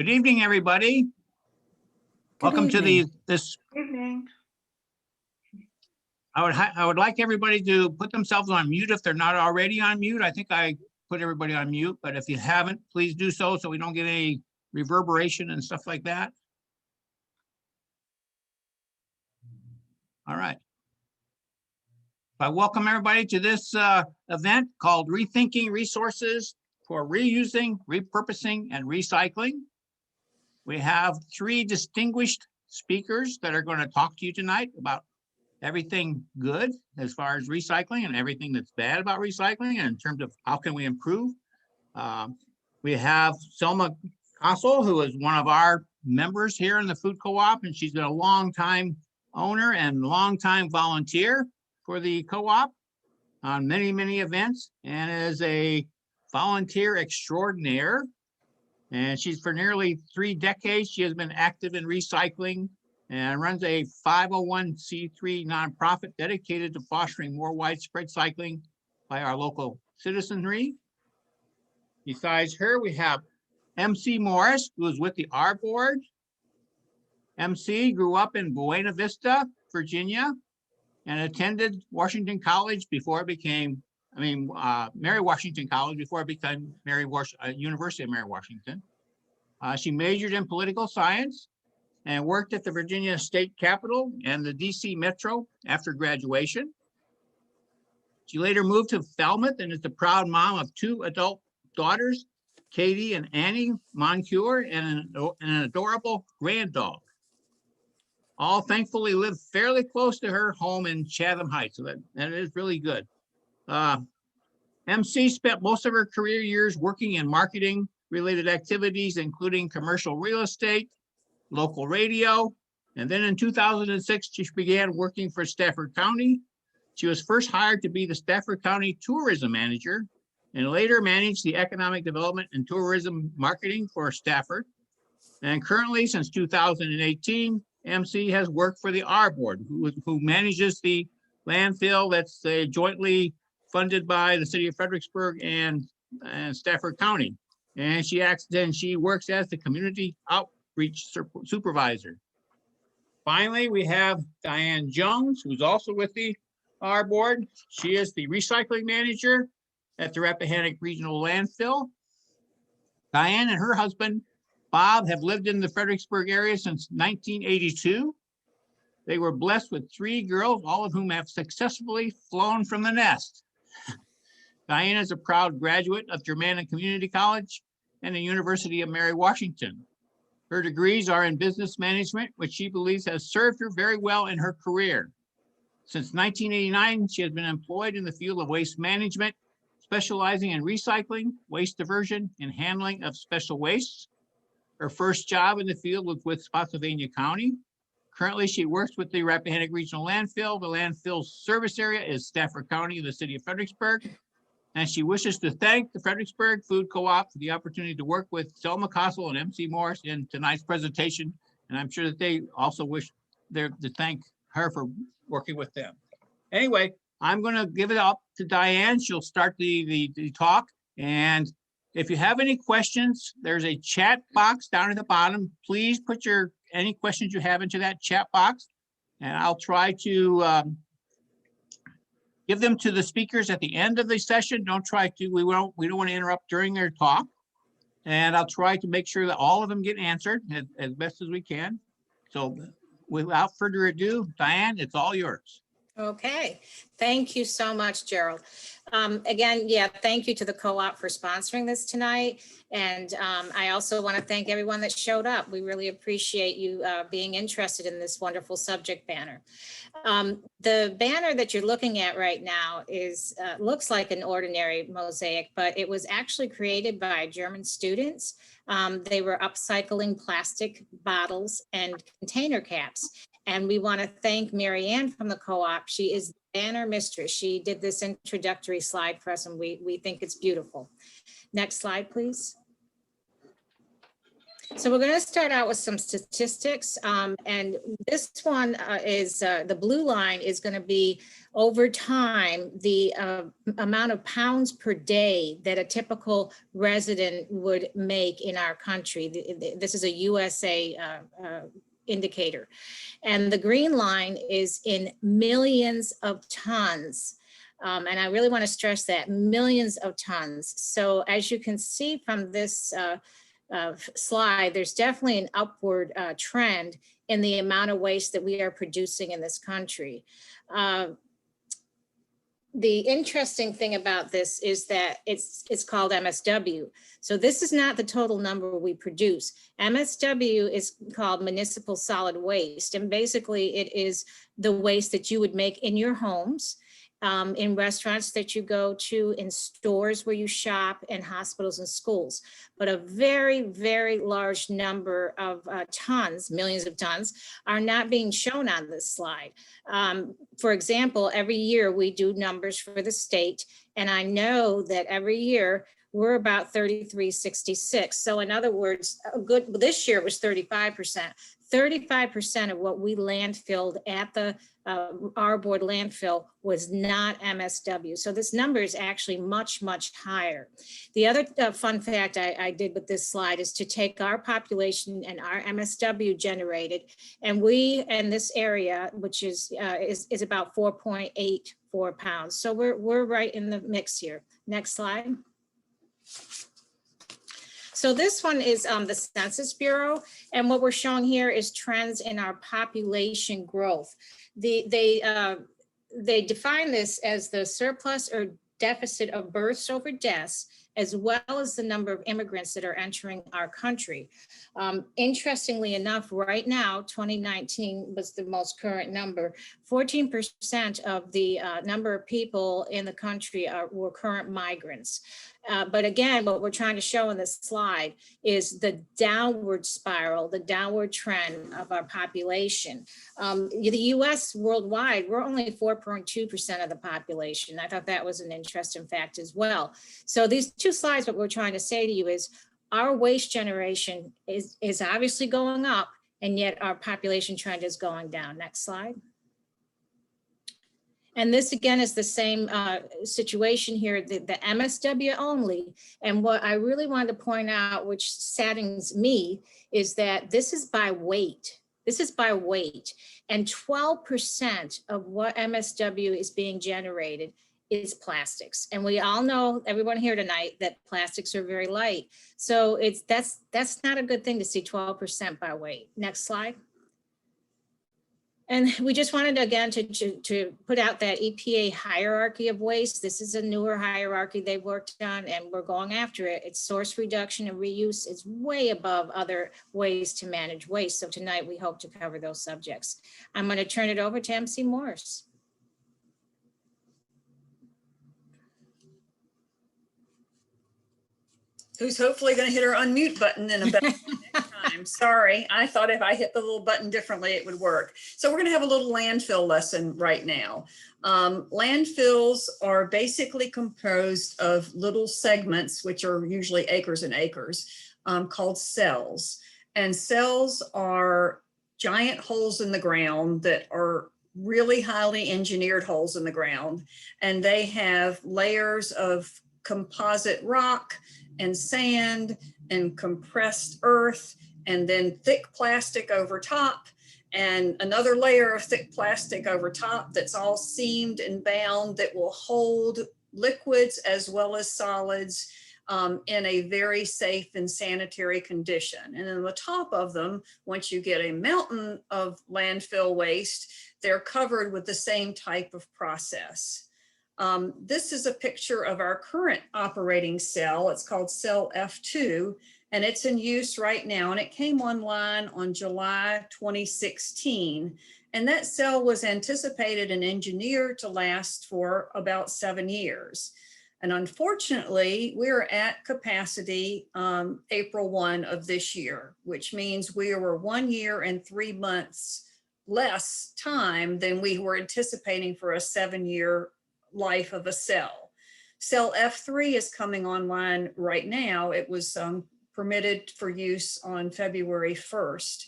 Good evening, everybody. Welcome to this. Evening. I would like everybody to put themselves on mute if they're not already on mute. I think I put everybody on mute, but if you haven't, please do so we don't get any reverberation and stuff like that. All right. I welcome everybody to this event called Rethinking Resources for Reusing, Repurposing, and Recycling. We have three distinguished speakers that are going to talk to you tonight about everything good as far as recycling and everything that's bad about recycling and in terms of how can we improve. We have Selma, who is one of our members here in the food co-op, and she's been a long-time owner and long-time volunteer for the co-op on many, many events, and is a volunteer extraordinaire. And she's for nearly 3 decades, she has been active in recycling and runs a 501c3 nonprofit dedicated to fostering more widespread cycling by our local citizenry. Besides her, we have MC Morris, who is with the R Board. MC grew up in Buena Vista, Virginia, and attended Washington College before it became, Mary Washington College before it became University of Mary Washington. She majored in political science and worked at the Virginia State Capitol and the DC Metro after graduation. She later moved to Falmouth and is the proud mom of 2 adult daughters, Katie and Annie Moncure, and an adorable grand dog. All thankfully live fairly close to her home in Chatham Heights, so that is really good. MC spent most of her career years working in marketing related activities, including commercial real estate, local radio, and then in 2006, she began working for Stafford County. She was first hired to be the Stafford County tourism manager and later managed the economic development and tourism marketing for Stafford. And currently, since 2018, MC has worked for the R Board, who manages the landfill that's jointly funded by the city of Fredericksburg and Stafford County. And she works as the community outreach supervisor. Finally, we have Diane Jones, who's also with the R Board. She is the recycling manager at the Rappahannock Regional Landfill. Diane and her husband, Bob, have lived in the Fredericksburg area since 1982. They were blessed with 3 girls, all of whom have successfully flown from the nest. Diane is a proud graduate of Germanna Community College and the University of Mary Washington. Her degrees are in business management, which she believes has served her very well in her career. Since 1989, she has been employed in the field of waste management, specializing in recycling, waste diversion, and handling of special wastes. Her first job in the field was with Spotsylvania County. Currently, she works with the Rappahannock Regional Landfill. The landfill service area is Stafford County in the city of Fredericksburg. And she wishes to thank the Fredericksburg Food Co-op for the opportunity to work with Selma and MC Morris in tonight's presentation. And I'm sure that they also wish to thank her for working with them. Anyway, I'm going to give it up to Diane. She'll start the talk. And if you have any questions, there's a chat box down at the bottom. Please put any questions you have into that chat box, and I'll try to give them to the speakers at the end of the session. We don't want to interrupt during their talk, and I'll try to make sure that all of them get answered as best as we can. So without further ado, Diane, it's all yours. Okay, thank you so much, Gerald. Again, thank you to the co-op for sponsoring this tonight. And I also want to thank everyone that showed up. We really appreciate you being interested in this wonderful subject banner. The banner that you're looking at right now looks like an ordinary mosaic, but it was actually created by German students. They were upcycling plastic bottles and container caps. And we want to thank Mary Ann from the co-op. She is the banner mistress. She did this introductory slide for us, and we think it's beautiful. Next slide, please. So we're going to start out with some statistics. And this one is the blue line is going to be over time, the amount of pounds per day that a typical resident would make in our country. This is a USA indicator. And the green line is in millions of tons. And I really want to stress that, millions of tons. So as you can see from this slide, there's definitely an upward trend in the amount of waste that we are producing in this country. The interesting thing about this is that it's called MSW. So this is not the total number we produce. MSW is called municipal solid waste. And basically it is the waste that you would make in your homes, in restaurants that you go to, in stores where you shop, and hospitals and schools. But a very, very large number of tons, millions of tons, are not being shown on this slide. For example, every year we do numbers for the state, and I know that every year we're about 3366. So in other words, this year it was 35%. 35% of what we landfilled at the our board landfill was not MSW. So this number is actually much, much higher. The other fun fact I did with this slide is to take our population and our MSW generated, and we in this area, which is about 4.84 pounds. So we're right in the mix here. Next slide. So this one is the Census Bureau, and what we're showing here is trends in our population growth. They define this as the surplus or deficit of births over deaths, as well as the number of immigrants that are entering our country. Interestingly enough, right now, 2019 was the most current number. 14% of the number of people in the country were current migrants. But again, what we're trying to show in this slide is the downward spiral, the downward trend of our population. The US worldwide, we're only 4.2% of the population. I thought that was an interesting fact as well. So these two slides, what we're trying to say to you is our waste generation is obviously going up, and yet our population trend is going down. Next slide. And this again is the same situation here, the MSW only. And what I really wanted to point out, which saddens me, is that this is by weight. This is by weight. And 12% of what MSW is being generated is plastics. And we all know, everyone here tonight, that plastics are very light. So that's not a good thing to see 12% by weight. Next slide. And we just wanted, again, to put out that EPA hierarchy of waste. This is a newer hierarchy they've worked on, and we're going after it. It's source reduction and reuse is way above other ways to manage waste. So tonight we hope to cover those subjects. I'm going to turn it over to MC Morris. Who's hopefully going to hit her unmute button in about time. Sorry, I thought if I hit the little button differently, it would work. So we're going to have a little landfill lesson right now. Landfills are basically composed of little segments, which are usually acres and acres, called cells. And cells are giant holes in the ground that are really highly engineered holes in the ground. And they have layers of composite rock and sand and compressed earth, and then thick plastic over top, and another layer of thick plastic over top that's all seamed and bound that will hold liquids as well as solids in a very safe and sanitary condition. And on the top of them, once you get a mountain of landfill waste, they're covered with the same type of process. This is a picture of our current operating cell. It's called cell F2, and it's in use right now. And it came online on July 2016. And that cell was anticipated and engineered to last for about 7 years. And unfortunately, we're at capacity April 1 of this year, which means we were 1 year and 3 months less time than we were anticipating for a 7-year life of a cell. Cell F3 is coming online right now. It was permitted for use on February 1st.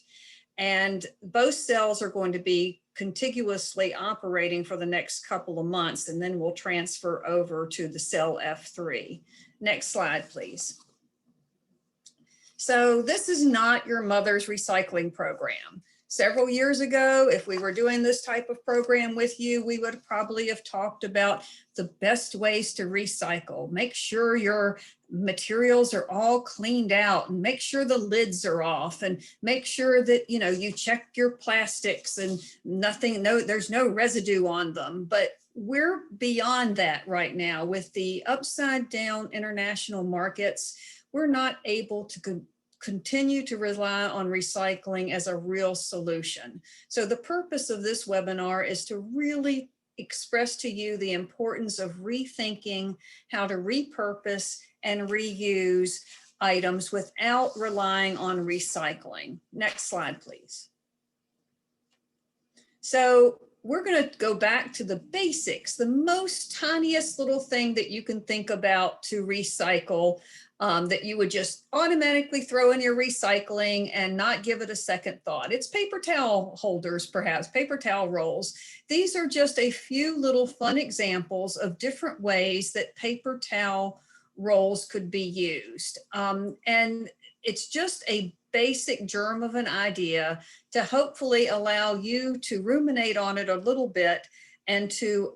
And both cells are going to be contiguously operating for the next couple of months, and then we'll transfer over to the cell F3. Next slide, please. So this is not your mother's recycling program. Several years ago, if we were doing this type of program with you, we would probably have talked about the best ways to recycle. Make sure your materials are all cleaned out, and make sure the lids are off, and make sure that, you know, you check your plastics and there's no residue on them. But we're beyond that right now. With the upside down international markets, we're not able to continue to rely on recycling as a real solution. So the purpose of this webinar is to really express to you the importance of rethinking how to repurpose and reuse items without relying on recycling. Next slide, please. So we're going to go back to the basics, the most tiniest little thing that you can think about to recycle, that you would just automatically throw in your recycling and not give it a second thought. It's paper towel holders, perhaps, paper towel rolls. These are just a few little fun examples of different ways that paper towel rolls could be used. And it's just a basic germ of an idea to hopefully allow you to ruminate on it a little bit and to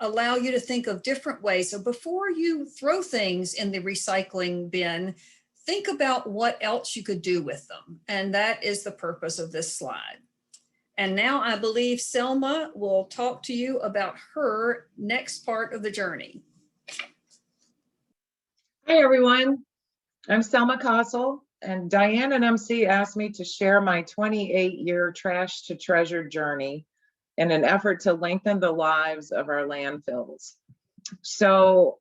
allow you to think of different ways. So before you throw things in the recycling bin, think about what else you could do with them. And that is the purpose of this slide. And now I believe Selma will talk to you about her next part of the journey. Hi, everyone. I'm Selma Kossel, and Diane and MC asked me to share my 28-year trash to treasure journey in an effort to lengthen the lives of our landfills. So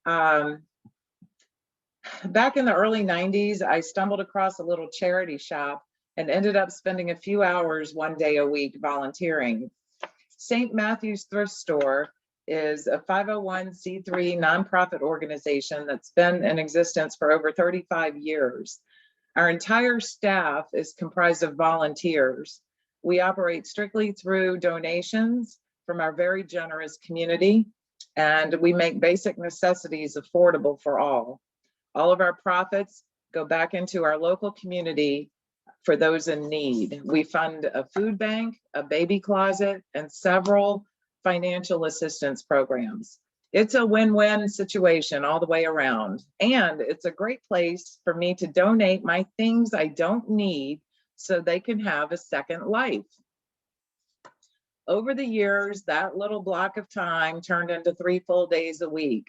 back in the early 90s, I stumbled across a little charity shop and ended up spending a few hours one day a week volunteering. St. Matthew's Thrift Store is a 501c3 nonprofit organization that's been in existence for over 35 years. Our entire staff is comprised of volunteers. We operate strictly through donations from our very generous community, and we make basic necessities affordable for all. All of our profits go back into our local community for those in need. We fund a food bank, a baby closet, and several financial assistance programs. It's a win-win situation all the way around. And it's a great place for me to donate my things I don't need so they can have a second life. Over the years, that little block of time turned into 3 full days a week.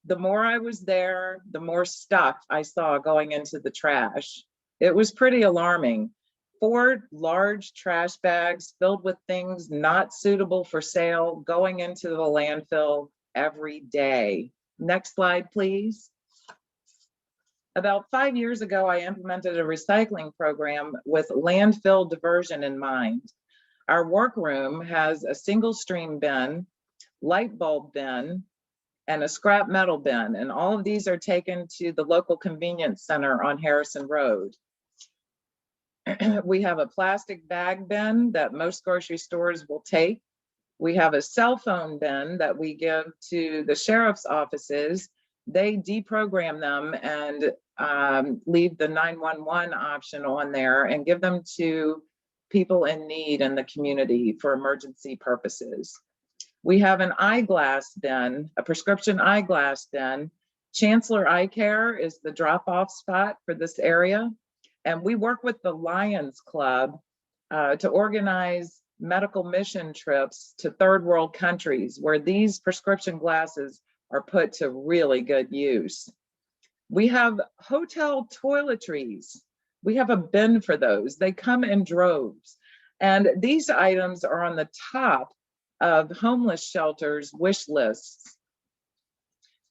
The more I was there, the more stuff I saw going into the trash. It was pretty alarming. 4 large trash bags filled with things not suitable for sale going into the landfill every day. Next slide, please. About 5 years ago, I implemented a recycling program with landfill diversion in mind. Our workroom has a single stream bin, light bulb bin, and a scrap metal bin, and all of these are taken to the local convenience center on Harrison Road. We have a plastic bag bin that most grocery stores will take. We have a cell phone bin that we give to the sheriff's offices. They deprogram them and leave the 911 option on there and give them to people in need in the community for emergency purposes. We have an eyeglass bin, a prescription eyeglass bin. Chancellor Eye Care is the drop-off spot for this area. And we work with the Lions Club to organize medical mission trips to third world countries where these prescription glasses are put to really good use. We have hotel toiletries. We have a bin for those. They come in droves. And these items are on the top of homeless shelters' wish lists.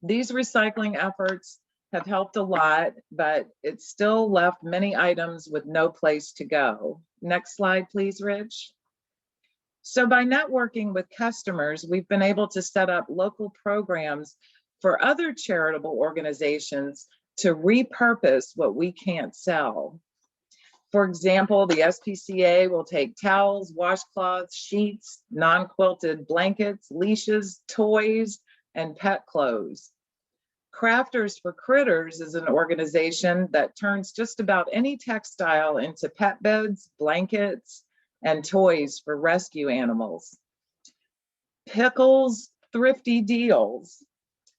These recycling efforts have helped a lot, but it still left many items with no place to go. Next slide, please, Rich. So by networking with customers, we've been able to set up local programs for other charitable organizations to repurpose what we can't sell. For example, the SPCA will take towels, washcloths, sheets, non-quilted blankets, leashes, toys, and pet clothes. Crafters for Critters is an organization that turns just about any textile into pet beds, blankets, and toys for rescue animals. Pickles Thrifty Deals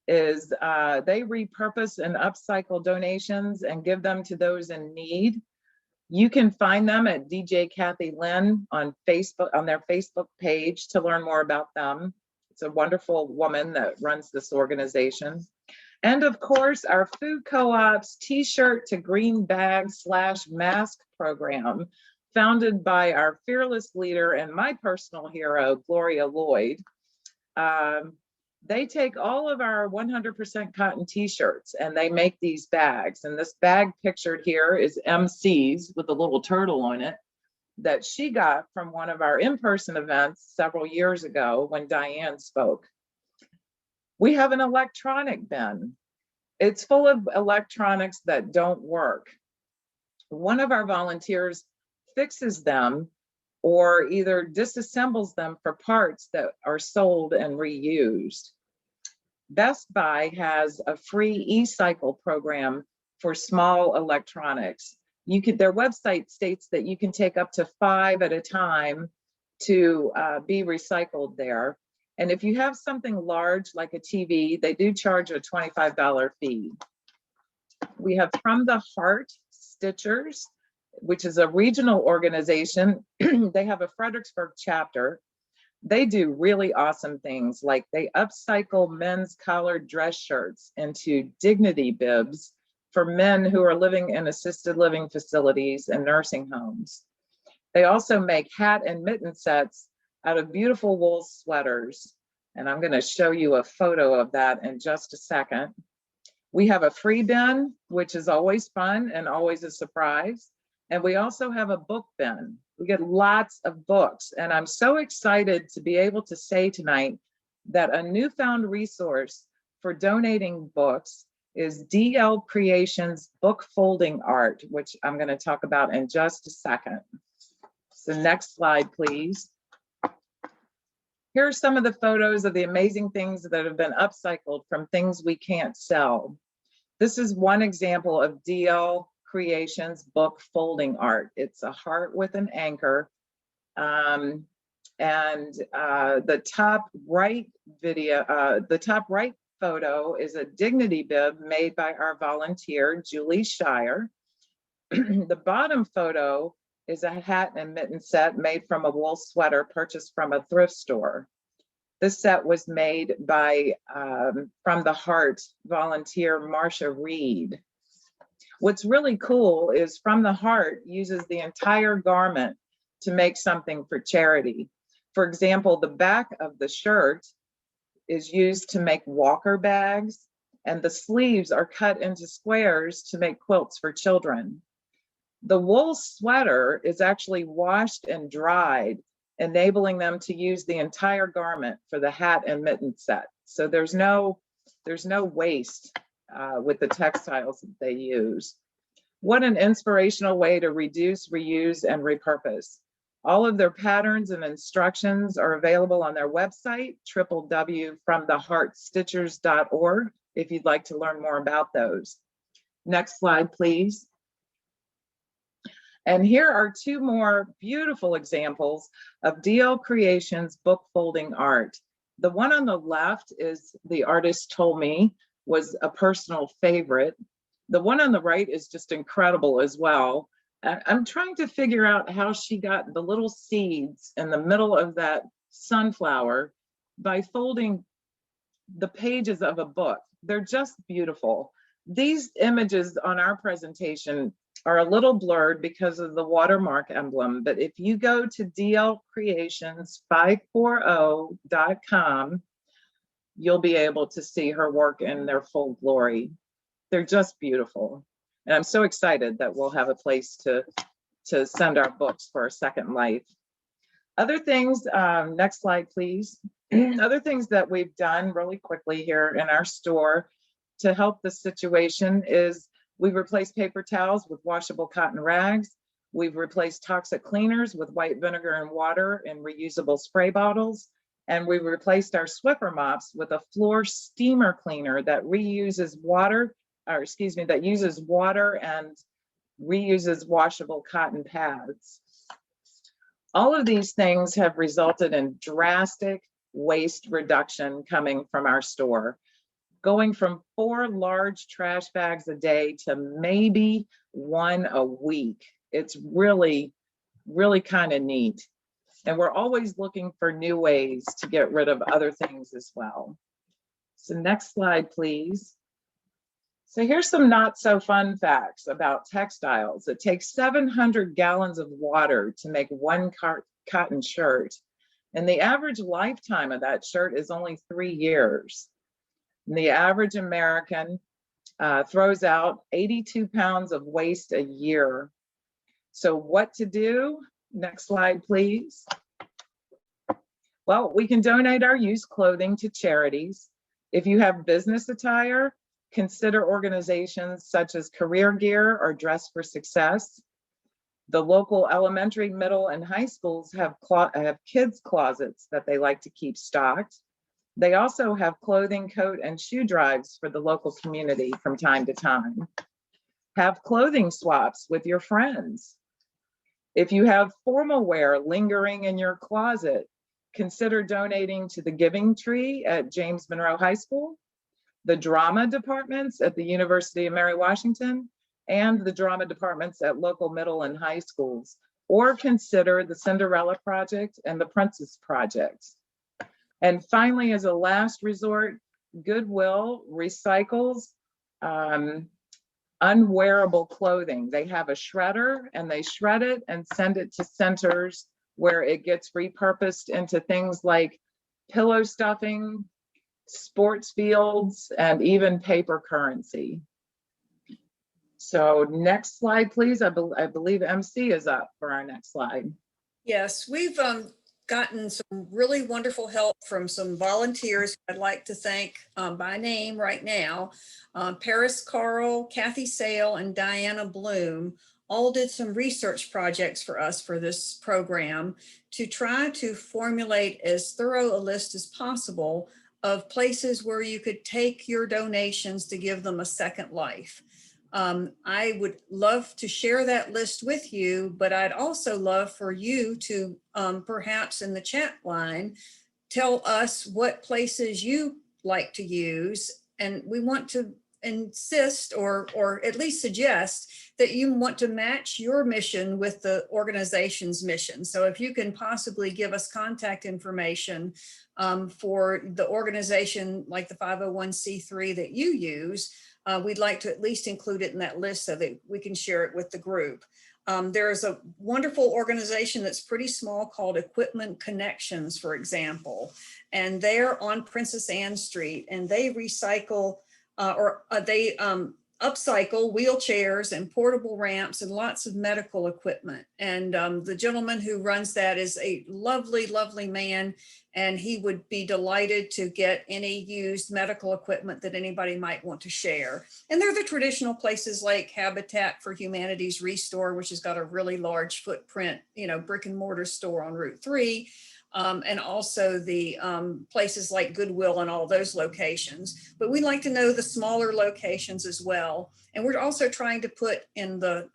is they repurpose and upcycle donations and give them to those in need. You can find them at DJ Kathy Lynn on Facebook, on their Facebook page, to learn more about them. It's a wonderful woman that runs this organization. And of course, our food co-op's t-shirt to green bag / mask program, founded by our fearless leader and my personal hero, Gloria Lloyd. They take all of our 100% cotton t-shirts and they make these bags. And this bag pictured here is MC's with a little turtle on it that she got from one of our in-person events several years ago when Diane spoke. We have an electronic bin. It's full of electronics that don't work. One of our volunteers fixes them or either disassembles them for parts that are sold and reused. Best Buy has a free e-cycle program for small electronics. Their website states that you can take up to 5 at a time to be recycled there. And if you have something large like a TV, they do charge a $25 fee. We have From the Heart Stitchers, which is a regional organization. They have a Fredericksburg chapter. They do really awesome things, like they upcycle men's collared dress shirts into dignity bibs for men who are living in assisted living facilities and nursing homes. They also make hat and mitten sets out of beautiful wool sweaters. And I'm going to show you a photo of that in just a second. We have a free bin, which is always fun and always a surprise. And we also have a book bin. We get lots of books. And I'm so excited to be able to say tonight that a newfound resource for donating books is DL Creations book folding art, which I'm going to talk about in just a second. So next slide, please. Here are some of the photos of the amazing things that have been upcycled from things we can't sell. This is one example of DL Creations book folding art. It's a heart with an anchor. The top right photo is a dignity bib made by our volunteer, Julie Shire. The bottom photo is a hat and mitten set made from a wool sweater purchased from a thrift store. This set was made by From the Heart volunteer Marsha Reed. What's really cool is From the Heart uses the entire garment to make something for charity. For example, the back of the shirt is used to make walker bags, and the sleeves are cut into squares to make quilts for children. The wool sweater is actually washed and dried, enabling them to use the entire garment for the hat and mitten set. So there's no waste with the textiles that they use. What an inspirational way to reduce, reuse, and repurpose. All of their patterns and instructions are available on their website, www.fromtheheartstitchers.org, if you'd like to learn more about those. Next slide, please. And here are two more beautiful examples of DL Creations book folding art. The one on the left is The Artist Told Me, was a personal favorite. The one on the right is just incredible as well. I'm trying to figure out how she got the little seeds in the middle of that sunflower by folding the pages of a book. They're just beautiful. These images on our presentation are a little blurred because of the watermark emblem, but if you go to dlcreations540.com, you'll be able to see her work in their full glory. They're just beautiful. And I'm so excited that we'll have a place to send our books for a second life. Other things, next slide, please. Other things that we've done really quickly here in our store to help the situation is We've replaced paper towels with washable cotton rags. We've replaced toxic cleaners with white vinegar and water in reusable spray bottles. And we've replaced our Swiffer mops with a floor steamer cleaner that reuses water, or excuse me, that uses water and reuses washable cotton pads. All of these things have resulted in drastic waste reduction coming from our store, going from 4 large trash bags a day to maybe 1 a week. It's really, really kind of neat. And we're always looking for new ways to get rid of other things as well. So next slide, please. So here's some not so fun facts about textiles. It takes 700 gallons of water to make 1 cotton shirt. And the average lifetime of that shirt is only 3 years. And the average American throws out 82 pounds of waste a year. So what to do? Next slide, please. Well, we can donate our used clothing to charities. If you have business attire, consider organizations such as Career Gear or Dress for Success. The local elementary, middle, and high schools have kids' closets that they like to keep stocked. They also have clothing, coat, and shoe drives for the local community from time to time. Have clothing swaps with your friends. If you have formal wear lingering in your closet, consider donating to the Giving Tree at James Monroe High School, the drama departments at the University of Mary Washington, and the drama departments at local middle and high schools, or consider the Cinderella Project and the Princess Project. And finally, as a last resort, Goodwill recycles unwearable clothing. They have a shredder and they shred it and send it to centers where it gets repurposed into things like pillow stuffing, sports fields, and even paper currency. So next slide, please. I believe MC is up for our next slide. Yes, we've gotten some really wonderful help from some volunteers I'd like to thank by name right now. Paris Carl, Kathy Sale, and Diana Bloom all did some research projects for us for this program to try to formulate as thorough a list as possible of places where you could take your donations to give them a second life. I would love to share that list with you, but I'd also love for you to perhaps in the chat line, tell us what places you like to use. And we want to insist or at least suggest that you want to match your mission with the organization's mission. So if you can possibly give us contact information for the organization like the 501c3 that you use, we'd like to at least include it in that list so that we can share it with the group. There's a wonderful organization that's pretty small called Equipment Connections, for example, and they're on Princess Anne Street, and they recycle they upcycle wheelchairs and portable ramps and lots of medical equipment. And the gentleman who runs that is a lovely, lovely man. And he would be delighted to get any used medical equipment that anybody might want to share. And they're the traditional places like Habitat for Humanity's Restore, which has got a really large footprint, brick and mortar store on Route 3. And also the places like Goodwill and all those locations. But we'd like to know the smaller locations as well. And we're also trying to put in the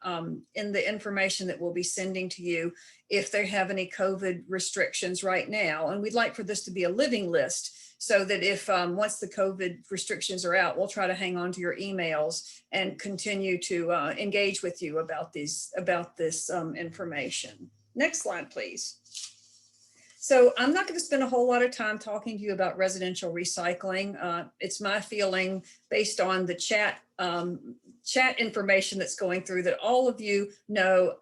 information that we'll be sending to you if they have any COVID restrictions right now. And we'd like for this to be a living list so that if once the COVID restrictions are out, we'll try to hang on to your emails and continue to engage with you about this information. Next slide, please. So I'm not going to spend a whole lot of time talking to you about residential recycling. It's my feeling based on the chat information that's going through that all of you know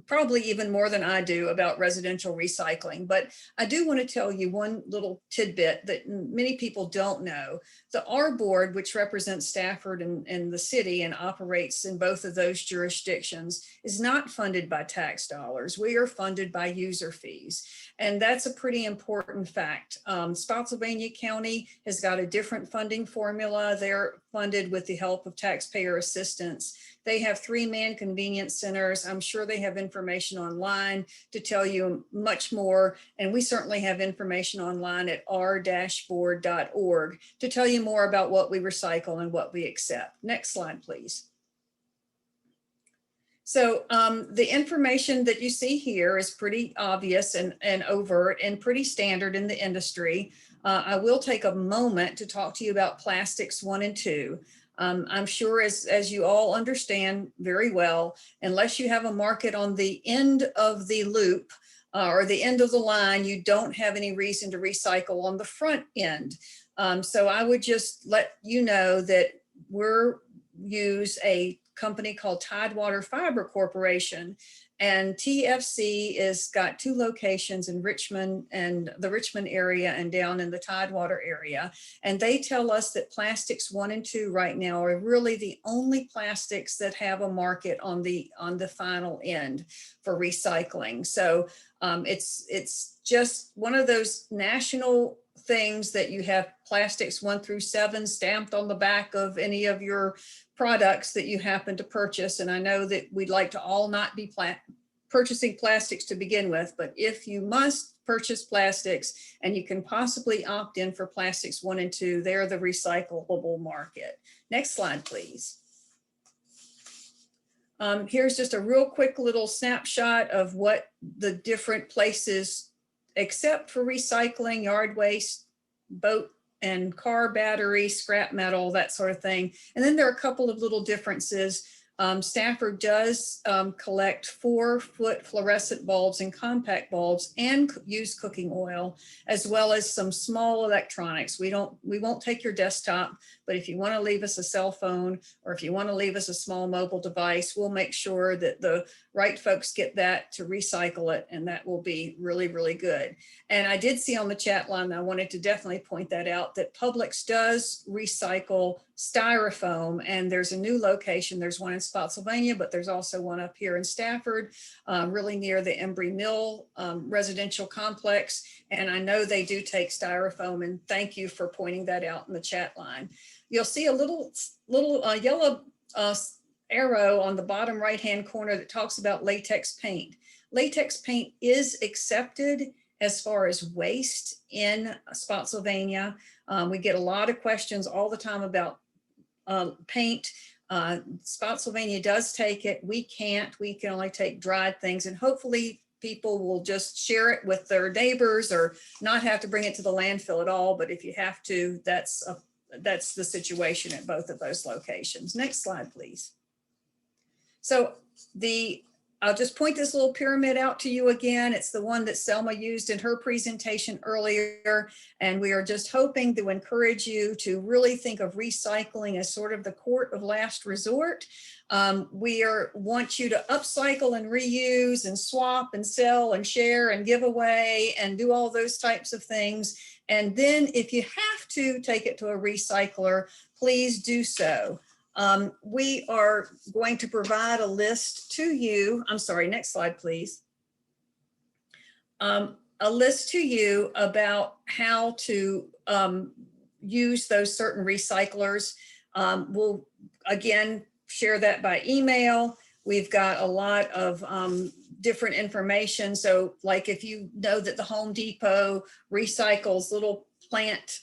probably even more than I do about residential recycling. But I do want to tell you one little tidbit that many people don't know. The R Board, which represents Stafford and the city and operates in both of those jurisdictions, is not funded by tax dollars. We are funded by user fees. And that's a pretty important fact. Spotsylvania County has got a different funding formula. Their funded with the help of taxpayer assistance. They have 3-man convenience centers. I'm sure they have information online to tell you much more. And we certainly have information online at r-board.org to tell you more about what we recycle and what we accept. Next slide, please. So the information that you see here is pretty obvious and overt and pretty standard in the industry. I will take a moment to talk to you about plastics 1 and 2. I'm sure as you all understand very well, unless you have a market on the end of the loop or the end of the line, you don't have any reason to recycle on the front end. So I would just let you know that we're use a company called Tidewater Fiber Corporation, and TFC is got 2 locations in Richmond and the Richmond area and down in the Tidewater area. And they tell us that plastics 1 and 2 right now are really the only plastics that have a market on the final end for recycling. So it's just one of those national things that you have plastics 1 through 7 stamped on the back of any of your products that you happen to purchase. And I know that we'd like to all not be purchasing plastics to begin with, but if you must purchase plastics and you can possibly opt in for plastics 1 and 2, they're the recyclable market. Next slide, please. Here's just a real quick little snapshot of what the different places accept for recycling: yard waste, boat and car battery, scrap metal, that sort of thing. And then there are a couple of little differences. Stafford does collect 4-foot fluorescent bulbs and compact bulbs and use cooking oil, as well as some small electronics. We won't take your desktop, but if you want to leave us a cell phone or if you want to leave us a small mobile device, we'll make sure that the right folks get that to recycle it, and that will be really, really good. And I did see on the chat line, I wanted to definitely point that out, that Publix does recycle styrofoam, and there's a new location. There's one in Spotsylvania, but there's also one up here in Stafford, really near the Embry Mill residential complex. And I know they do take styrofoam, and thank you for pointing that out in the chat line. You'll see a little yellow arrow on the bottom right-hand corner that talks about latex paint. Latex paint is accepted as far as waste in Spotsylvania. We get a lot of questions all the time about paint. Spotsylvania does take it. We can't. We can only take dried things, and hopefully people will just share it with their neighbors or not have to bring it to the landfill at all. But if you have to, that's the situation at both of those locations. Next slide, please. So I'll just point this little pyramid out to you again. It's the one that Selma used in her presentation earlier. And we are just hoping to encourage you to really think of recycling as sort of the court of last resort. We want you to upcycle and reuse and swap and sell and share and give away and do all those types of things. And then if you have to take it to a recycler, please do so. We are going to provide a list to you. I'm sorry, next slide, please. A list to you about how to use those certain recyclers. We'll again share that by email. We've got a lot of different information. So like if you know that the Home Depot recycles little plant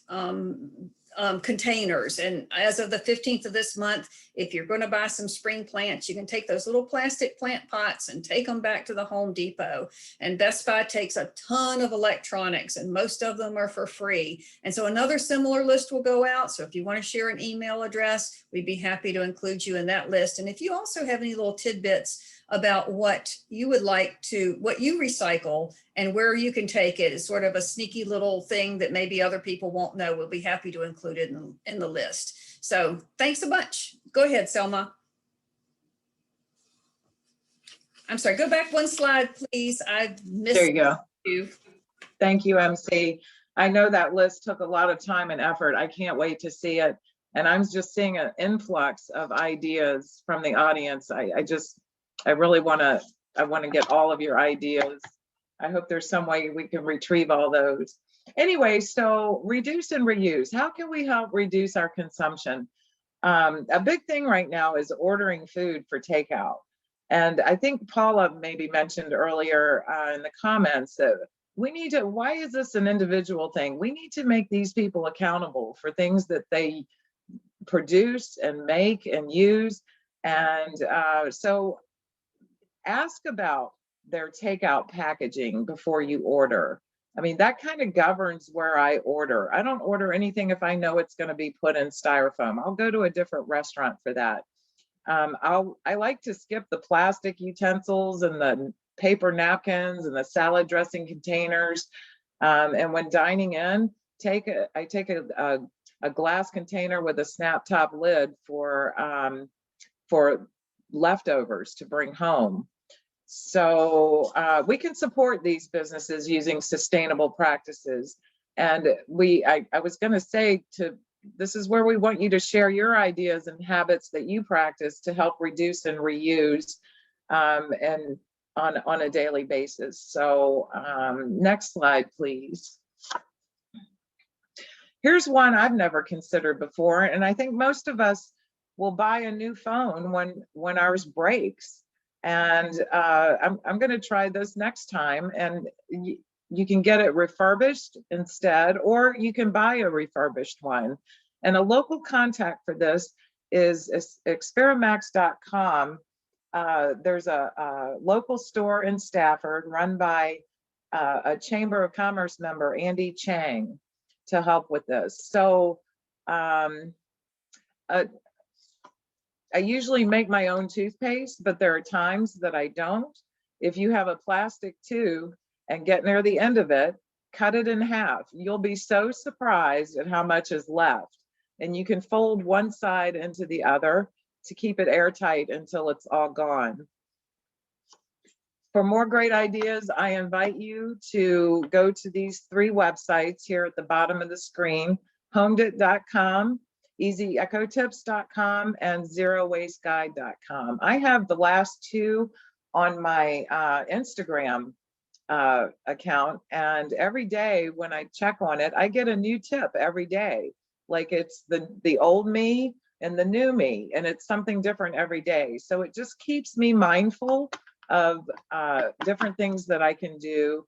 containers. And as of the 15th of this month, if you're going to buy some spring plants, you can take those little plastic plant pots and take them back to the Home Depot. And Best Buy takes a ton of electronics, and most of them are for free. And so another similar list will go out. So if you want to share an email address, we'd be happy to include you in that list. And if you also have any little tidbits about what you would like to, what you recycle and where you can take it, is sort of a sneaky little thing that maybe other people won't know, we'll be happy to include it in the list. So thanks a bunch. Go ahead, Selma. I'm sorry, go back one slide, please. I missed There you go. you. Thank you, MC. I know that list took a lot of time and effort. I can't wait to see it. And I'm just seeing an influx of ideas from the audience. I really want to get all of your ideas. I hope there's some way we can retrieve all those. Anyway, so reduce and reuse. How can we help reduce our consumption? A big thing right now is ordering food for takeout. And I think Paula maybe mentioned earlier in the comments that we need to, why is this an individual thing? We need to make these people accountable for things that they produce and make and use. And so ask about their takeout packaging before you order. I mean, that kind of governs where I order. I don't order anything if I know it's going to be put in styrofoam. I'll go to a different restaurant for that. I like to skip the plastic utensils and the paper napkins and the salad dressing containers. And when dining in, I take a glass container with a snap top lid for leftovers to bring home. So we can support these businesses using sustainable practices. And I was going to say this is where we want you to share your ideas and habits that you practice to help reduce and reuse and on a daily basis. So next slide, please. Here's one I've never considered before, and I think most of us will buy a new phone when ours breaks. And I'm going to try this next time, and you can get it refurbished instead, or you can buy a refurbished one. And a local contact for this is experamax.com. There's a local store in Stafford run by a Chamber of Commerce member, Andy Chang, to help with this. So I usually make my own toothpaste, but there are times that I don't. If you have a plastic tube and get near the end of it, cut it in half. You'll be so surprised at how much is left. And you can fold one side into the other to keep it airtight until it's all gone. For more great ideas, I invite you to go to these 3 websites here at the bottom of the screen: homedit.com, easyecotips.com, and zerowasteguide.com. I have the last 2 on my Instagram account, and every day when I check on it, I get a new tip every day. Like it's the old me and the new me, and it's something different every day. So it just keeps me mindful of different things that I can do.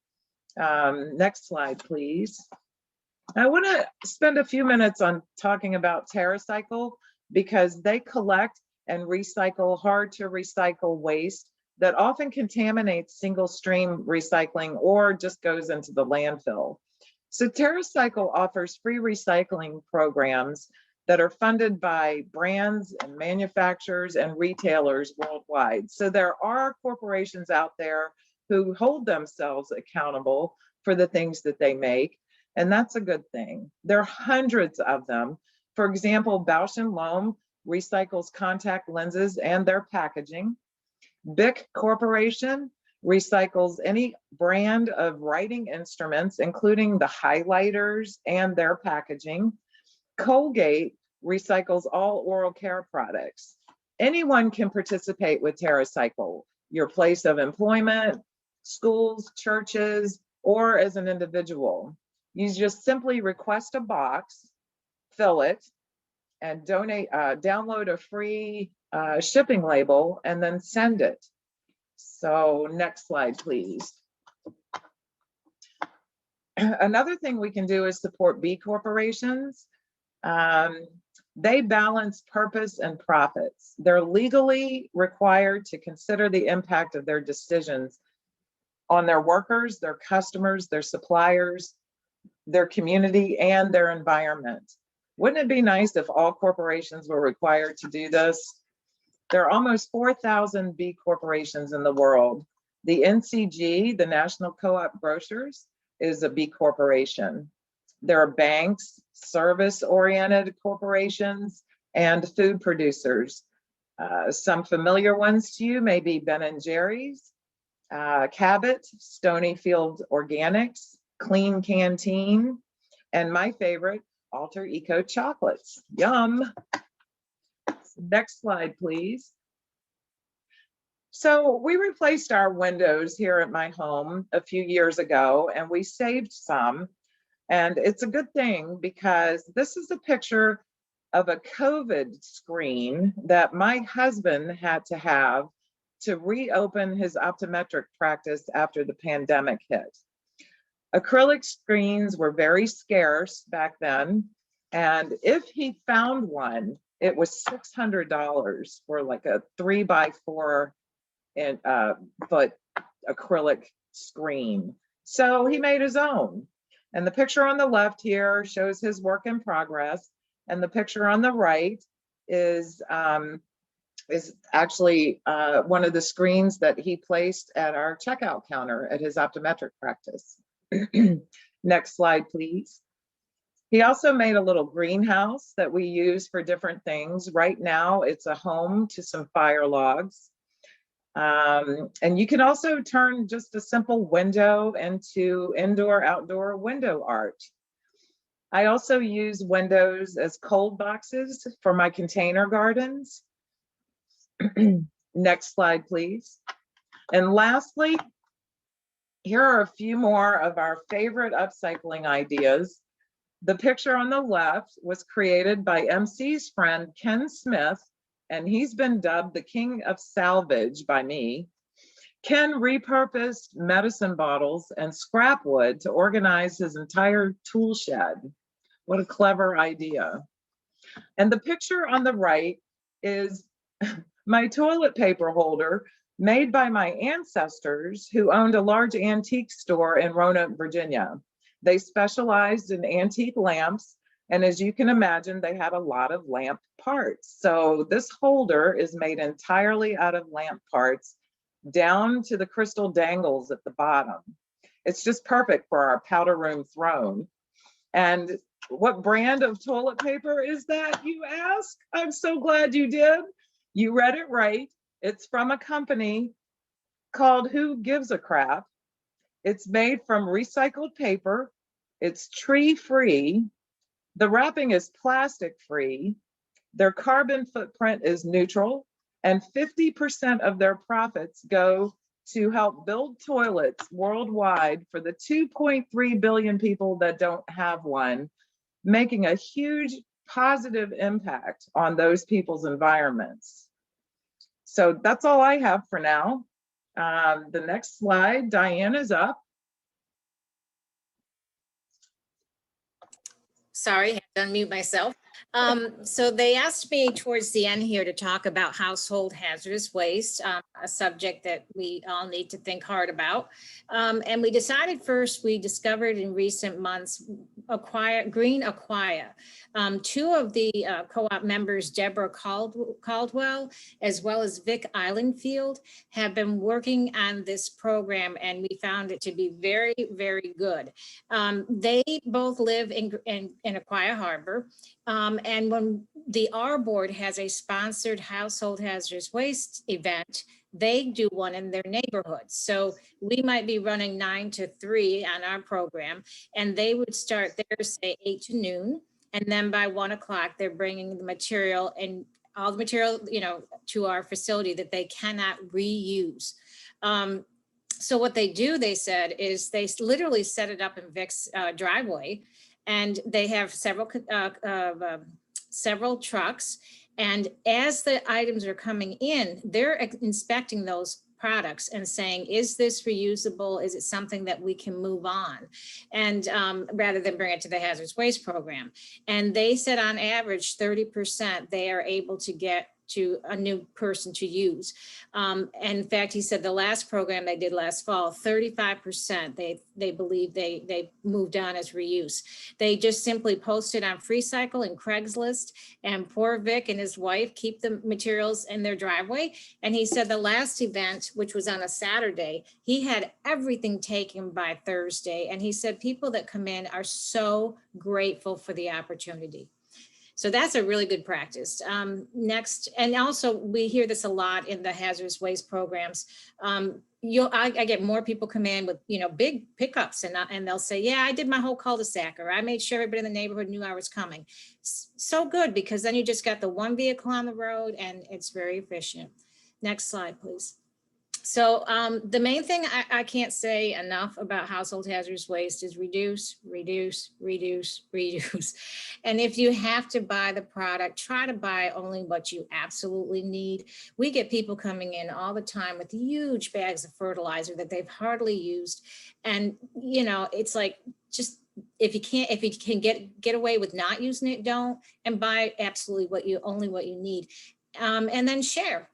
Next slide, please. I want to spend a few minutes on talking about TerraCycle, because they collect and recycle hard to recycle waste that often contaminates single stream recycling or just goes into the landfill. So TerraCycle offers free recycling programs that are funded by brands and manufacturers and retailers worldwide. So there are corporations out there who hold themselves accountable for the things that they make, and that's a good thing. There are hundreds of them. For example, Bausch & Lomb recycles contact lenses and their packaging. Bic Corporation recycles any brand of writing instruments, including the highlighters and their packaging. Colgate recycles all oral care products. Anyone can participate with TerraCycle, your place of employment, schools, churches, or as an individual. You just simply request a box, fill it, and download a free shipping label, and then send it. So next slide, please. Another thing we can do is support B corporations. They balance purpose and profits. They're legally required to consider the impact of their decisions on their workers, their customers, their suppliers, their community, and their environment. Wouldn't it be nice if all corporations were required to do this? There are almost 4,000 B corporations in the world. The NCG, the National Co-op Grocers, is a B corporation. There are banks, service-oriented corporations, and food producers. Some familiar ones to you may be Ben & Jerry's, Cabot, Stonyfield Organics, Clean Canteen, and my favorite, Alter Eco Chocolates. Yum. Next slide, please. So we replaced our windows here at my home a few years ago, and we saved some. And it's a good thing, because this is a picture of a COVID screen that my husband had to have to reopen his optometric practice after the pandemic hit. Acrylic screens were very scarce back then, and if he found one, it was $600 for like a 3x4 foot acrylic screen. So he made his own. And the picture on the left here shows his work in progress, and the picture on the right is actually one of the screens that he placed at our checkout counter at his optometric practice. Next slide, please. He also made a little greenhouse that we use for different things. Right now, it's a home to some fire logs. And you can also turn just a simple window into indoor-outdoor window art. I also use windows as cold boxes for my container gardens. Next slide, please. And lastly, here are a few more of our favorite upcycling ideas. The picture on the left was created by MC's friend, Ken Smith, and he's been dubbed the king of salvage by me. Ken repurposed medicine bottles and scrap wood to organize his entire tool shed. What a clever idea. And the picture on the right is my toilet paper holder made by my ancestors who owned a large antique store in Roanoke, Virginia. They specialized in antique lamps, and as you can imagine, they had a lot of lamp parts. So this holder is made entirely out of lamp parts, down to the crystal dangles at the bottom. It's just perfect for our powder room throne. And what brand of toilet paper is that, you ask? I'm so glad you did. You read it right. It's from a company called Who Gives a Crap. It's made from recycled paper. It's tree-free. The wrapping is plastic-free. Their carbon footprint is neutral, and 50% of their profits go to help build toilets worldwide for the 2.3 billion people that don't have one, making a huge positive impact on those people's environments. So that's all I have for now. The next slide, Diane is up. Sorry, I had to unmute myself. So they asked me towards the end here to talk about household hazardous waste, a subject that we all need to think hard about. And we decided first, we discovered in recent months, Green Acquire. Two of the co-op members, Deborah Caldwell, as well as Vic Islandfield, have been working on this program, and we found it to be very, very good. They both live in Acquire Harbor. And when the R Board has a sponsored household hazardous waste event, they do one in their neighborhoods. So we might be running 9 to 3 on our program, and they would start there, say 8 to noon. And then by 1 o'clock, they're bringing the material and all the material, to our facility that they cannot reuse. So what they do, they said, is they literally set it up in Vic's driveway, and they have several trucks. And as the items are coming in, they're inspecting those products and saying, is this reusable? Is it something that we can move on? And rather than bring it to the hazardous waste program. And they said on average, 30% they are able to get to a new person to use. And in fact, he said the last program they did last fall, 35% they believe they moved on as reuse. They just simply posted on FreeCycle and Craigslist, and poor Vic and his wife keep the materials in their driveway. And he said the last event, which was on a Saturday, he had everything taken by Thursday. And he said people that come in are so grateful for the opportunity. So that's a really good practice. Next, and also we hear this a lot in the hazardous waste programs. I get more people come in with big pickups, and they'll say, yeah, I did my whole cul-de-sac, or I made sure everybody in the neighborhood knew I was coming. So good, because then you just got the one vehicle on the road, and it's very efficient. Next slide, please. So the main thing I can't say enough about household hazardous waste is reduce, reduce, reduce, reduce. And if you have to buy the product, try to buy only what you absolutely need. We get people coming in all the time with huge bags of fertilizer that they've hardly used. And, you know, it's like, just if you can get away with not using it, don't, and buy absolutely only what you need. And then share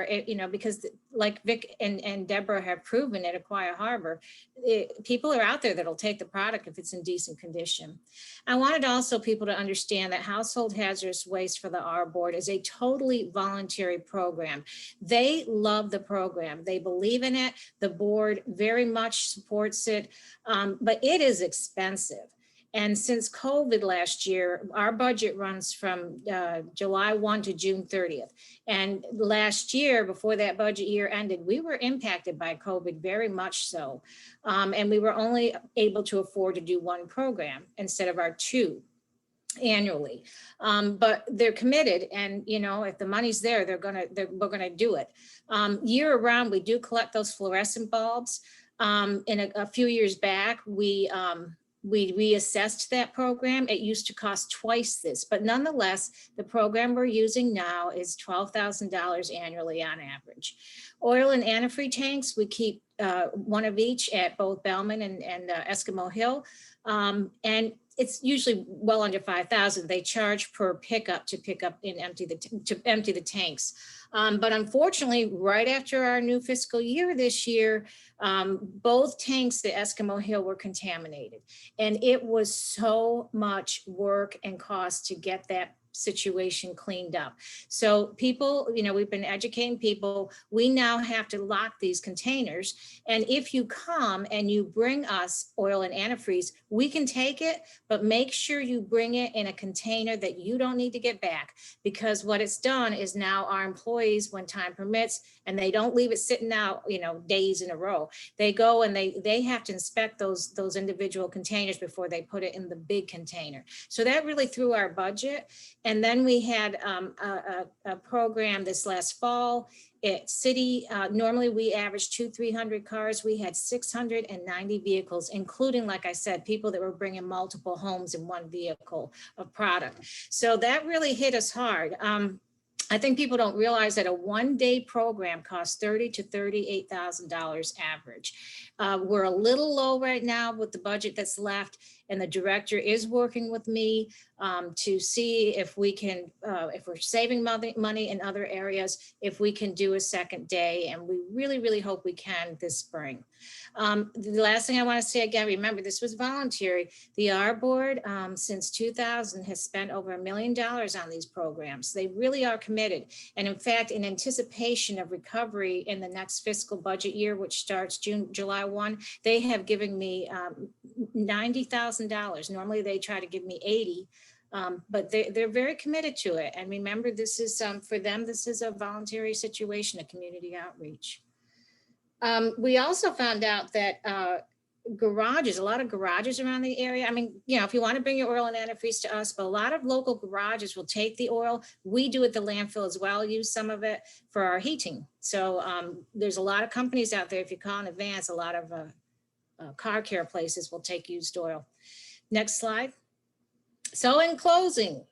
it, you know, because like Vic and Deborah have proven at Aquia Harbor, people are out there that'll take the product if it's in decent condition. I wanted also people to understand that household hazardous waste for the R board is a totally voluntary program. They love the program. They believe in it. The board very much supports it, but it is expensive. And since COVID last year, our budget runs from July 1 to June 30th. And last year, before that budget year ended, we were impacted by COVID very much so. And we were only able to afford to do one program instead of our two annually. But they're committed, and you know, if the money's there, we're gonna do it. Year round, we do collect those fluorescent bulbs. In a few years back, we reassessed that program. It used to cost twice this, but nonetheless, the program we're using now is $12,000 annually on average. Oil and antifreeze tanks, we keep one of each at both Bellman and Eskimo Hill. And it's usually well under 5,000. They charge per pickup to pick up and empty the tanks. But unfortunately, right after our new fiscal year this year, both tanks at Eskimo Hill were contaminated. And it was so much work and cost to get that situation cleaned up. So people, you know, we've been educating people. We now have to lock these containers. And if you come and you bring us oil and antifreeze, we can take it, but make sure you bring it in a container that you don't need to get back, because what it's done is now our employees, when time permits, and they don't leave it sitting out, you know, days in a row. They go and they have to inspect those individual containers before they put it in the big container. So that really threw our budget. And then we had a program this last fall at City. Normally we average 200-300 cars. We had 690 vehicles, including, like I said, people that were bringing multiple homes in one vehicle of product. So that really hit us hard. I think people don't realize that a one-day program costs $30,000 to $38,000 average. We're a little low right now with the budget that's left, and the director is working with me to see if we can, if we're saving money in other areas, if we can do a second day, and we really, really hope we can this spring. The last thing I want to say again, remember, this was voluntary. The R board since 2000 has spent over $1 million on these programs. They really are committed. And in fact, in anticipation of recovery in the next fiscal budget year, which starts July 1, they have given me $90,000. Normally they try to give me 80. But they're very committed to it. And remember, this is for them, this is a voluntary situation, a community outreach. We also found out that garages, a lot of garages around the area. I mean, you know, if you want to bring your oil and antifreeze to us, but a lot of local garages will take the oil. We do at the landfill as well, use some of it for our heating. So there's a lot of companies out there. If you call in advance, a lot of car care places will take used oil. Next slide. So in closing,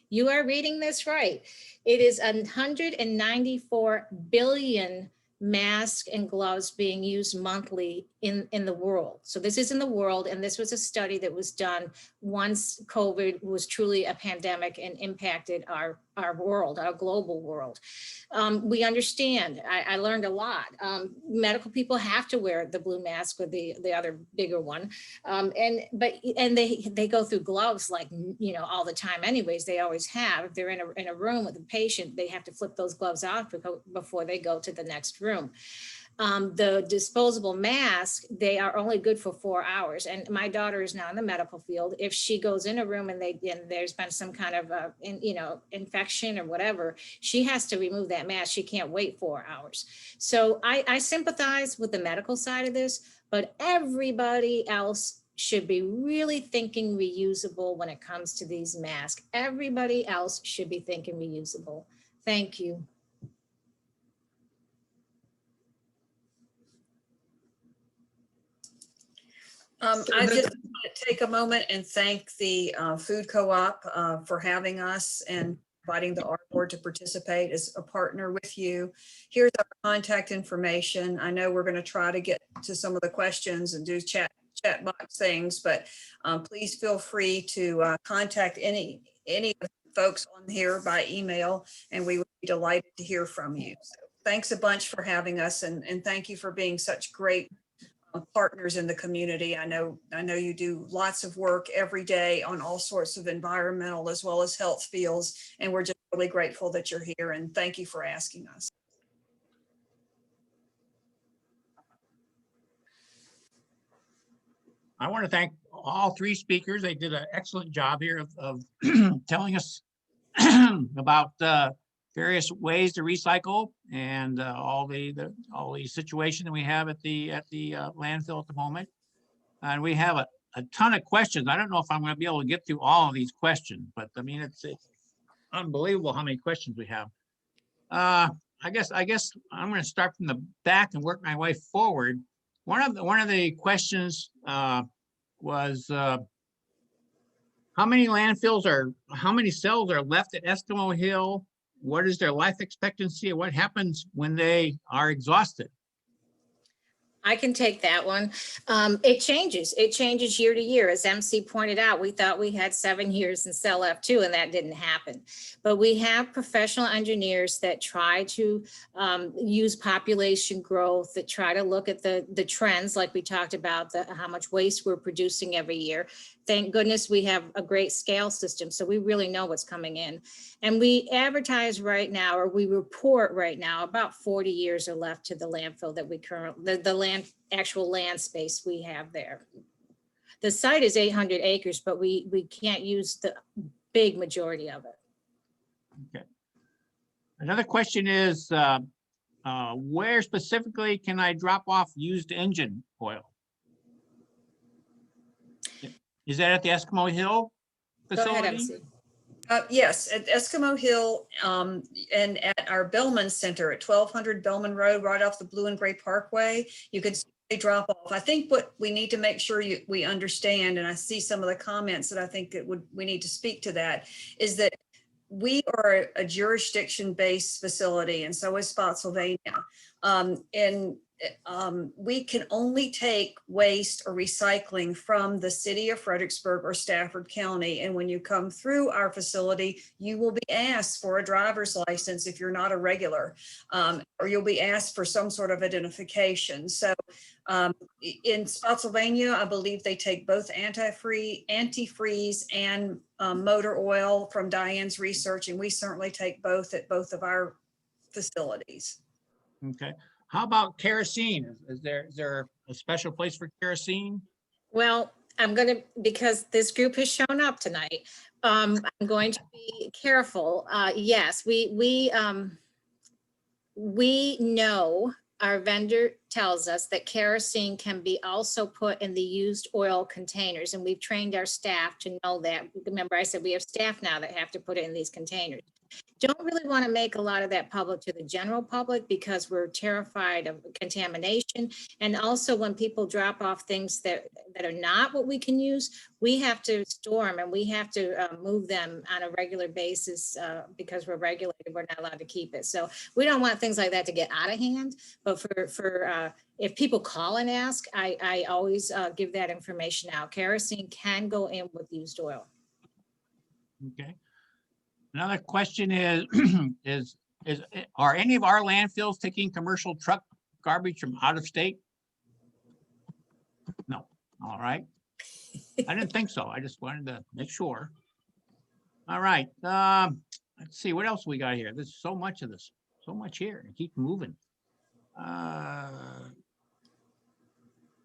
you are reading this right. It is 194 billion masks and gloves being used monthly in the world. So this is in the world, and this was a study that was done once COVID was truly a pandemic and impacted our world, our global world. We understand, I learned a lot. Medical people have to wear the blue mask or the other bigger one. And they go through gloves like, you know, all the time anyways, they always have. If they're in a room with a patient, they have to flip those gloves off before they go to the next room. The disposable mask, they are only good for 4 hours. And my daughter is now in the medical field. If she goes in a room and there's been some kind of infection or whatever, she has to remove that mask. She can't wait 4 hours. So I sympathize with the medical side of this, but everybody else should be really thinking reusable when it comes to these masks. Everybody else should be thinking reusable. Thank you. I just want to take a moment and thank the food co-op for having us and inviting the art board to participate as a partner with you. Here's our contact information. I know we're going to try to get to some of the questions and do chat box things, but please feel free to contact any of the folks on here by email, and we would be delighted to hear from you. So thanks a bunch for having us, and thank you for being such great partners in the community. I know you do lots of work every day on all sorts of environmental as well as health fields, and we're just really grateful that you're here, and thank you for asking us. I want to thank all three speakers. They did an excellent job here of telling us about various ways to recycle and all the situation that we have at the landfill at the moment. And we have a ton of questions. I don't know if I'm going to be able to get through all of these questions, but I mean, it's unbelievable how many questions we have. I guess I'm going to start from the back and work my way forward. One of the questions was how many cells are left at Eskimo Hill? What is their life expectancy? And what happens when they are exhausted? I can take that one. It changes year to year. As MC pointed out, we thought we had 7 years in cell F2 and that didn't happen. But we have professional engineers that try to use population growth, that try to look at the trends like we talked about, how much waste we're producing every year. Thank goodness we have a great scale system, so we really know what's coming in. And we advertise right now, or we report right now, about 40 years are left to the landfill that we currently, the actual land space we have there. The site is 800 acres, but we can't use the big majority of it. Okay. Another question is, where specifically can I drop off used engine oil? Is that at the Eskimo Hill facility? Go ahead, MC. Yes, at Eskimo Hill and at our Bellman Center at 1200 Bellman Road, right off the Blue and Gray Parkway, you could drop off. I think what we need to make sure we understand, and I see some of the comments that I think that we need to speak to that, is that we are a jurisdiction-based facility, and so is Spotsylvania. And we can only take waste or recycling from the city of Fredericksburg or Stafford County. And when you come through our facility, you will be asked for a driver's license if you're not a regular, or you'll be asked for some sort of identification. So in Spotsylvania, I believe they take both antifreeze and motor oil from Diane's research, and we certainly take both at both of our facilities. Okay. How about kerosene? Is there a special place for kerosene? Well, because this group has shown up tonight, I'm going to be careful. Yes, we know, our vendor tells us that kerosene can be also put in the used oil containers, and we've trained our staff to know that. Remember, I said we have staff now that have to put it in these containers. Don't really want to make a lot of that public to the general public because we're terrified of contamination. And also when people drop off things that are not what we can use, we have to store them and we have to move them on a regular basis because we're regulated, we're not allowed to keep it. So we don't want things like that to get out of hand. But for if people call and ask, I always give that information out. Kerosene can go in with used oil. Okay. Another question is, are any of our landfills taking commercial truck garbage from out of state? No. All right. I didn't think so. I just wanted to make sure. All right. Let's see what else we got here. There's so much of this, so much here. Keep moving. I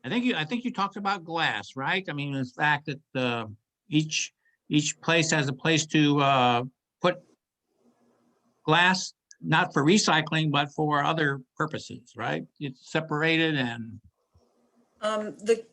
think you talked about glass, right? I mean, the fact that each place has a place to put glass, not for recycling, but for other purposes, right? It's separated and. The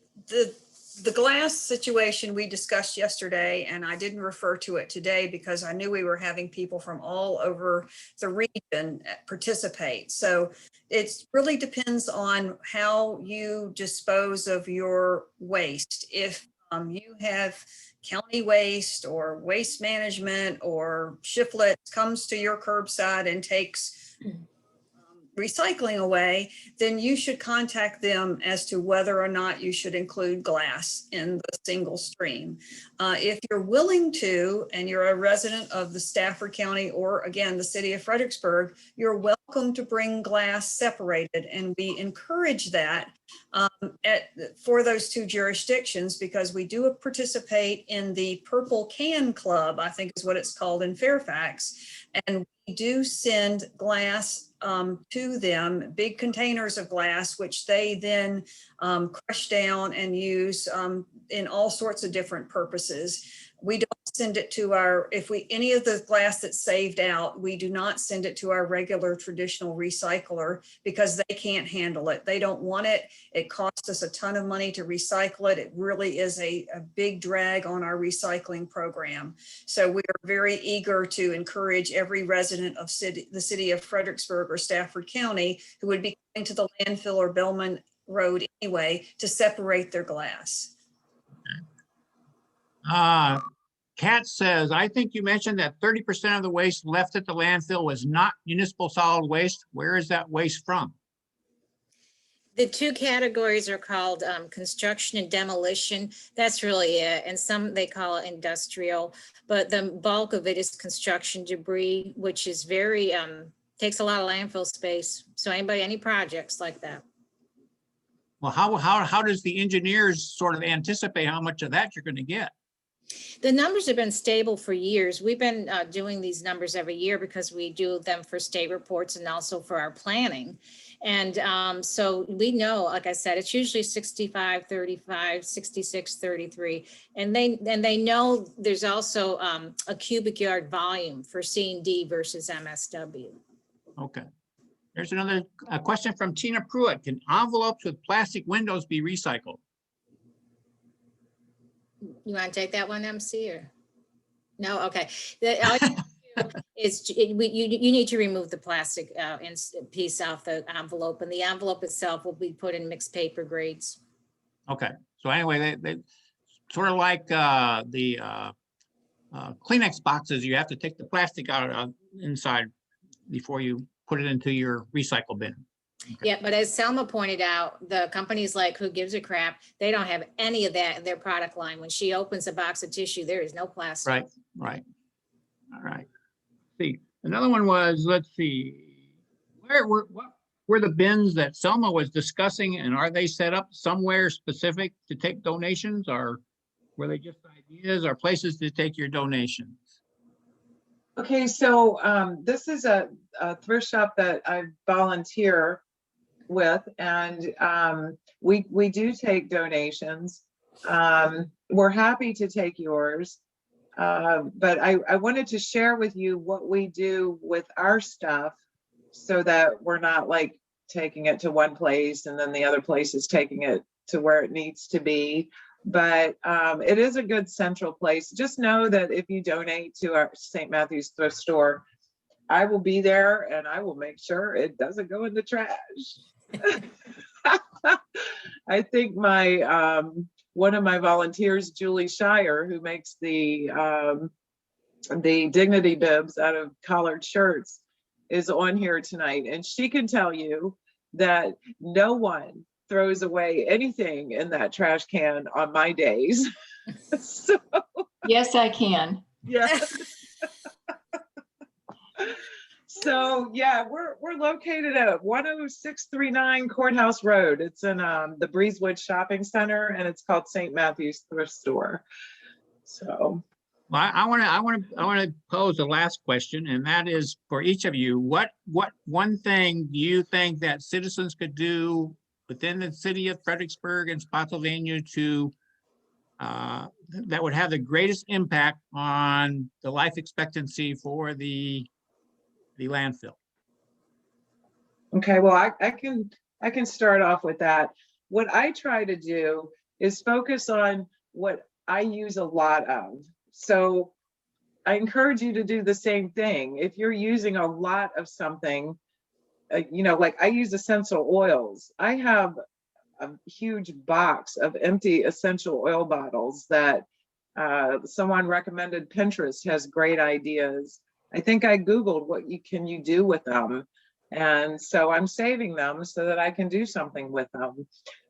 The glass situation we discussed yesterday, and I didn't refer to it today because I knew we were having people from all over the region participate. So it really depends on how you dispose of your waste. If you have county waste or waste management or Shiflets comes to your curbside and takes recycling away, then you should contact them as to whether or not you should include glass in the single stream. If you're willing to, and you're a resident of the Stafford County or again, the city of Fredericksburg, you're welcome to bring glass separated. And we encourage that for those two jurisdictions, because we do participate in the Purple Can Club, I think is what it's called in Fairfax. And we do send glass to them, big containers of glass, which they then crush down and use in all sorts of different purposes. We don't send it to any of the glass that's saved out, we do not send it to our regular traditional recycler because they can't handle it. They don't want it. It costs us a ton of money to recycle it. It really is a big drag on our recycling program. So we are very eager to encourage every resident of the city of Fredericksburg or Stafford County who would be going to the landfill or Bellman Road anyway to separate their glass. Kat says, I think you mentioned that 30% of the waste left at the landfill was not municipal solid waste. Where is that waste from? The two categories are called construction and demolition. That's really it. And some they call it industrial, but the bulk of it is construction debris, which is very, takes a lot of landfill space. So any projects like that. Well, how does the engineers sort of anticipate how much of that you're going to get? The numbers have been stable for years. We've been doing these numbers every year because we do them for state reports and also for our planning. And so we know, like I said, it's usually 65, 35, 66, 33. And they know there's also a cubic yard volume for C&D versus MSW. Okay. There's another question from Tina Pruitt. Can envelopes with plastic windows be recycled? You want to take that one, MC, or? No, okay. All you do is you need to remove the plastic piece off the envelope, and the envelope itself will be put in mixed paper grades. Okay. So anyway, they sort of like the Kleenex boxes, you have to take the plastic out inside before you put it into your recycle bin. Okay. Yeah, but as Selma pointed out, the companies like Who Gives a Crap, they don't have any of that in their product line. When she opens a box of tissue, there is no plastic. Right. All right. See, another one was, let's see, what were the bins that Selma was discussing, and are they set up somewhere specific to take donations, or were they just ideas or places to take your donations? Okay, so this is a thrift shop that I volunteer with, and we do take donations. We're happy to take yours, but I wanted to share with you what we do with our stuff so that we're not like taking it to one place and then the other place is taking it to where it needs to be. But it is a good central place. Just know that if you donate to our St. Matthew's thrift store, I will be there and I will make sure it doesn't go in the trash. I think my one of my volunteers, Julie Shire, who makes the dignity bibs out of collared shirts, is on here tonight, and she can tell you that no one throws away anything in that trash can on my days. So yes, I can. yeah. So yeah, we're located at 10639 Courthouse Road. It's in the Breezewood Shopping Center, and it's called St. Matthew's Thrift Store. So Well, I want to pose a last question, and that is for each of you. What one thing do you think that citizens could do within the city of Fredericksburg and Spotsylvania to that would have the greatest impact on the life expectancy for the landfill? okay, well, I can start off with that. What I try to do is focus on what I use a lot of. So I encourage you to do the same thing. If you're using a lot of something, like I use essential oils. I have a huge box of empty essential oil bottles that someone recommended. Pinterest has great ideas. I think I Googled what can you do with them. And so I'm saving them so that I can do something with them.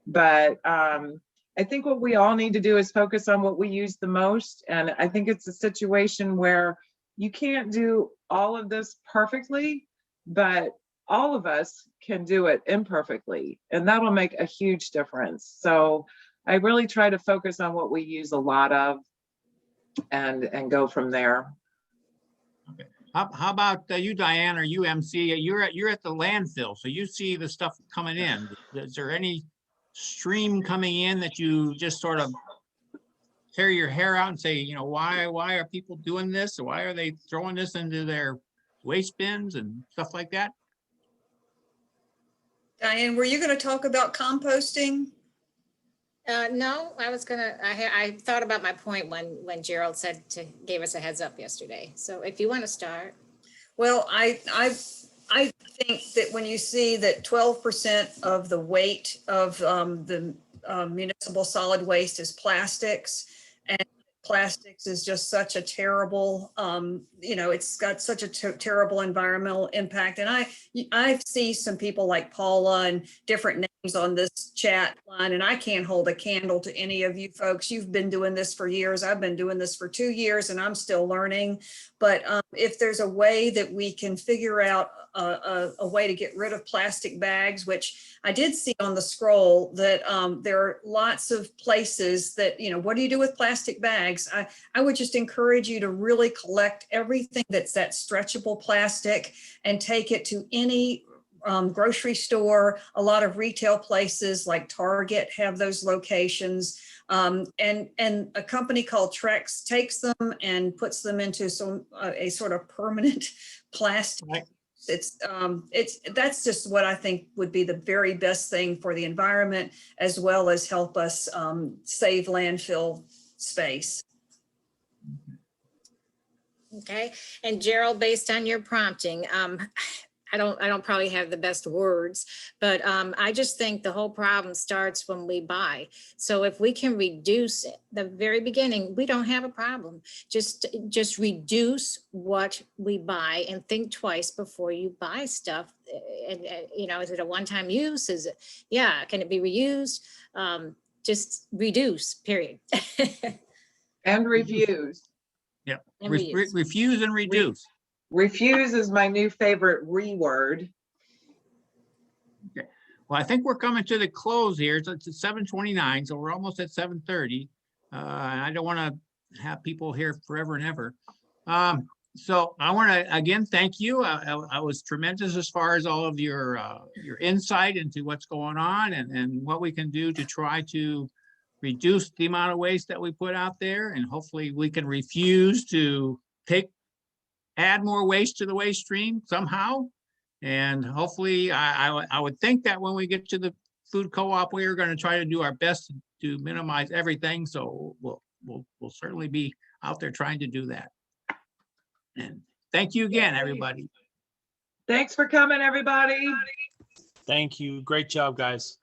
But I think what we all need to do is focus on what we use the most. And I think it's a situation where you can't do all of this perfectly, but all of us can do it imperfectly, and that'll make a huge difference. So I really try to focus on what we use a lot of and go from there. Okay. How about you, Diane, or UMC? You're at the landfill, so you see the stuff coming in. Is there any stream coming in that you just sort of tear your hair out and say, why are people doing this? Or why are they throwing this into their waste bins and stuff like that? Diane, were you going to talk about composting? No, I thought about my point when Gerald gave us a heads up yesterday. So if you want to start. Well, I think that when you see that 12% of the weight of the municipal solid waste is plastics, and plastics is just such a terrible, it's got such a terrible environmental impact. And I see some people like Paula and different names on this chat line, and I can't hold a candle to any of you folks. You've been doing this for years. I've been doing this for 2 years, and I'm still learning. But if there's a way that we can figure out a way to get rid of plastic bags, which I did see on the scroll that there are lots of places that, what do you do with plastic bags? I would just encourage you to really collect everything that's that stretchable plastic and take it to any grocery store. A lot of retail places like Target have those locations. And a company called Trex takes them and puts them into a sort of permanent plastic. Right. That's just what I think would be the very best thing for the environment, as well as help us save landfill space. Okay. And Gerald, based on your prompting, I don't probably have the best words, but I just think the whole problem starts when we buy. So if we can reduce it, the very beginning, we don't have a problem. Just reduce what we buy and think twice before you buy stuff. And is it a one-time use? Can it be reused? Just reduce, period. And refuse. Yeah. And reuse. Refuse and reduce. Refuse is my new favorite word. Okay. Well, I think we're coming to the close here. It's 7:29, so we're almost at 7:30. I don't want to have people here forever and ever. So I want to again thank you. I was tremendous as far as all of your insight into what's going on and what we can do to try to reduce the amount of waste that we put out there, and hopefully we can refuse to add more waste to the waste stream somehow. And hopefully I would think that when we get to the food co-op, we are going to try to do our best to minimize everything. So we'll certainly be out there trying to do that. And thank you again, everybody. Thanks for coming, everybody. Thank you. Great job, guys.